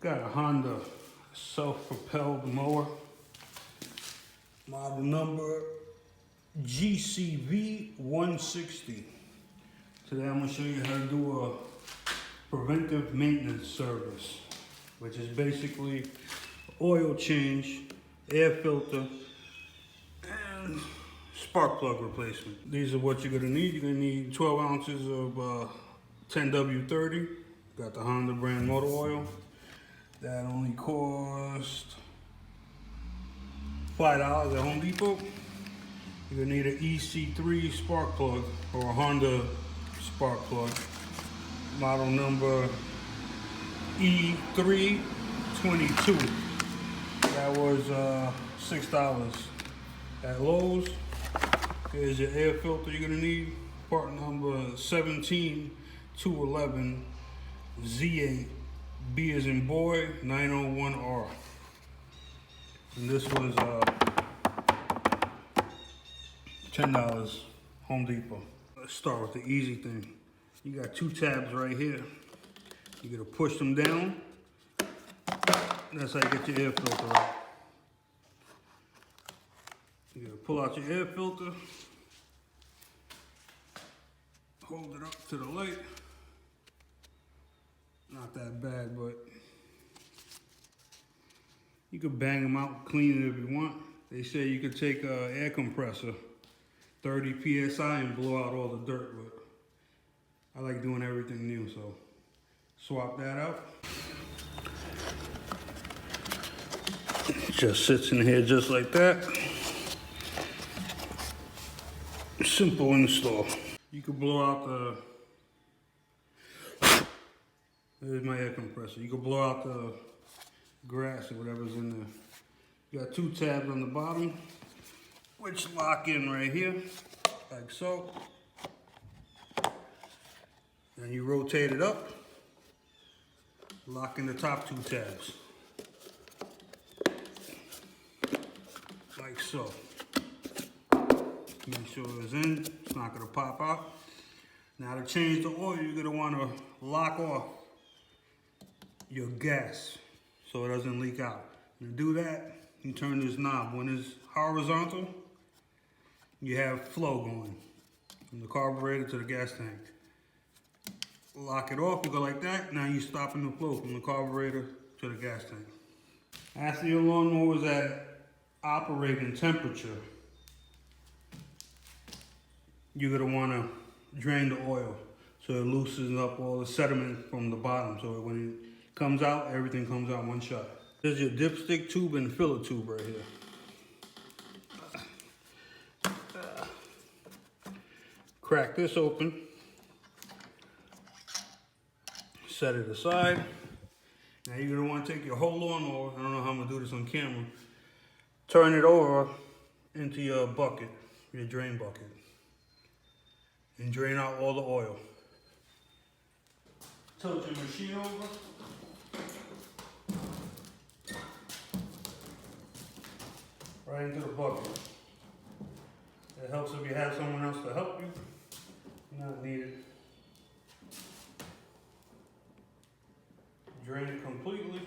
Got a Honda self-propelled mower, model number GCV160. Today I'm going to show you how to do a preventive maintenance service, which is basically oil change, air filter, and spark plug replacement. These are what you're going to need. You're going to need 12 ounces of 10W30. Got the Honda brand motor oil. That only cost $5 at Home Depot. You're gonna need an EC3 spark plug or a Honda spark plug. Model number E322. That was $6 at Lowe's. Here's your air filter you're gonna need. Part number 17211 Z8. B as in boy, 901R. And this was $10 Home Depot. Let's start with the easy thing. You got two tabs right here. You're gonna push them down. That's how you get your air filter out. You're gonna pull out your air filter. Hold it up to the light. Not that bad, but you could bang them out, clean it if you want. They say you could take an air compressor, 30 PSI, and blow out all the dirt, but I like doing everything new, so swap that out. It just sits in here just like that. Simple install. You could blow out the There's my air compressor. You can blow out the grass or whatever's in there. You got two tabs on the bottom, which lock in right here, like so. Then you rotate it up, lock in the top two tabs, like so. Make sure it's in, it's not gonna pop out. Now to change the oil, you're gonna wanna lock off your gas so it doesn't leak out. And to do that, you turn this knob. When it's horizontal, you have flow going from the carburetor to the gas tank. Lock it off, you go like that. Now you're stopping the flow from the carburetor to the gas tank. After your lawnmower is at operating temperature, you're gonna wanna drain the oil so it loosens up all the sediment from the bottom, so when it comes out, everything comes out in one shot. There's your dipstick tube and filler tube right here. Crack this open. Set it aside. Now you're gonna want to take your whole lawnmower, I don't know how I'm gonna do this on camera, turn it over into your bucket, your drain bucket, and drain out all the oil. Tilt your machine over. Right into the bucket. It helps if you have someone else to help you. Not needed. Drain it completely.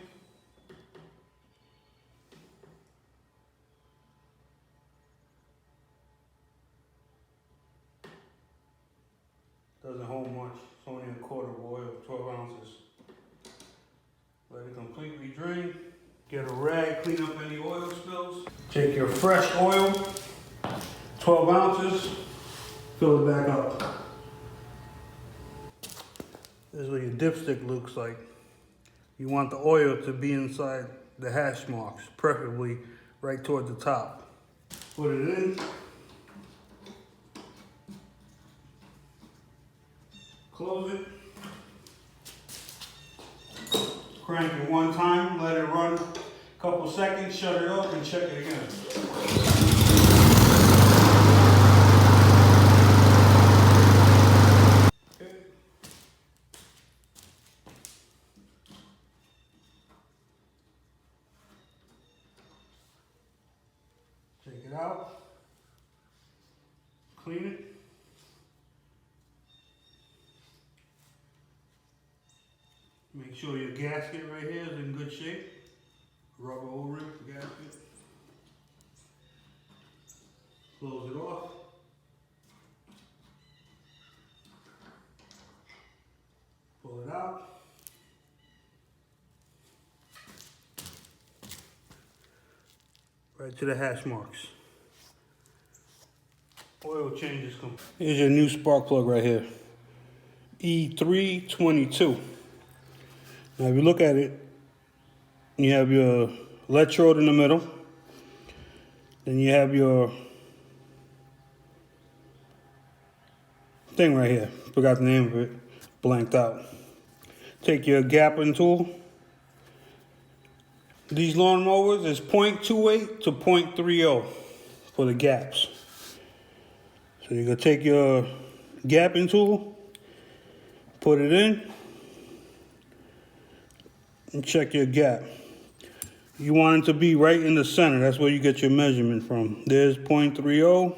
Doesn't hold much. It's only a quart of oil, 12 ounces. Let it completely drain. Get a rag, clean up any oil spills. Take your fresh oil, 12 ounces, fill it back up. This is what your dipstick looks like. You want the oil to be inside the hash marks, preferably right toward the top. Put it in. Close it. Crank it one time, let it run a couple seconds, shut it off, and check it again. Okay. Take it out. Clean it. Make sure your gasket right here is in good shape. Rubber O-ring gasket. Close it off. Pull it out. Right to the hash marks. Oil changes come. Here's your new spark plug right here. E322. Now if you look at it, you have your electrode in the middle. Then you have your thing right here. Forgot the name of it. Blanked out. Take your gapping tool. These lawn mowers is 0.28 to 0.30 for the gaps. So you're gonna take your gapping tool, put it in, and check your gap. You want it to be right in the center. That's where you get your measurement from. There's 0.30.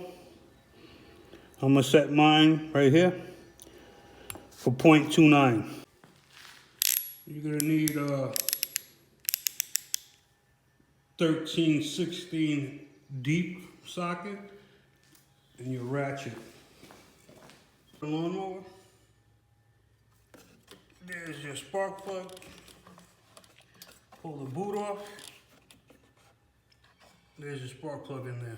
I'm gonna set mine right here for 0.29. You're gonna need a 13/16 deep socket and your ratchet. The lawnmower. There's your spark plug. Pull the boot off. There's your spark plug in there.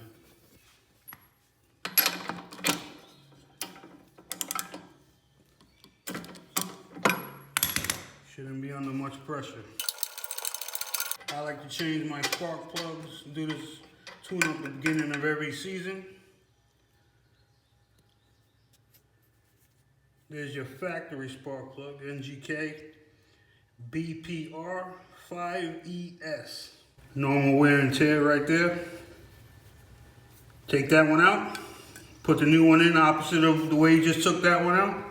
Shouldn't be under much pressure. I like to change my spark plugs, do this tune-up at the beginning of every season. There's your factory spark plug, NGK BPR 5ES. Normal wear and tear right there. Take that one out. Put the new one in opposite of the way you just took that one out.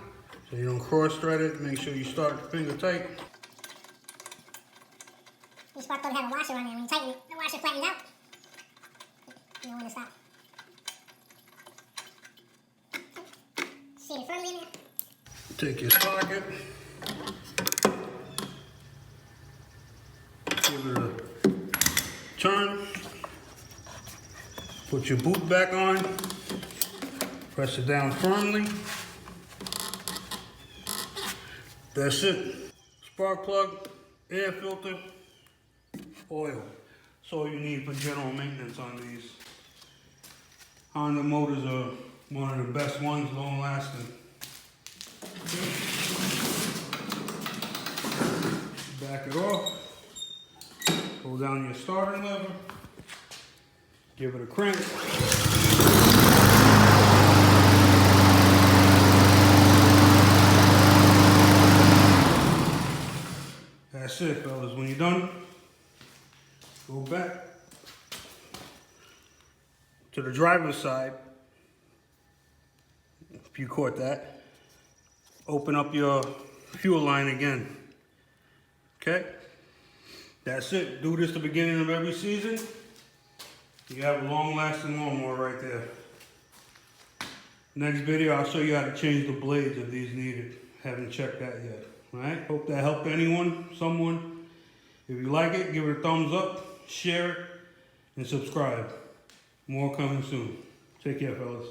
So you don't cross thread it. Make sure you start the finger tight. Your spark plug have a washer on there. When you tighten it, the washer flattens out. You know when to stop. Shade it firmly in there. Take your socket. Give it a turn. Put your boot back on. Press it down firmly. That's it. Spark plug, air filter, oil. That's all you need for general maintenance on these. Honda motors are one of the best ones, long lasting. Back it off. Pull down your starting lever. Give it a crank. That's it, fellas. When you're done, go back to the driver's side. If you caught that, open up your fuel line again. Okay? That's it. Do this at the beginning of every season. You have a long-lasting lawnmower right there. Next video, I'll show you how to change the blades if these needed. Haven't checked that yet. Alright? Hope that helped anyone, someone. If you like it, give it a thumbs up, share it, and subscribe. More coming soon. Take care, fellas.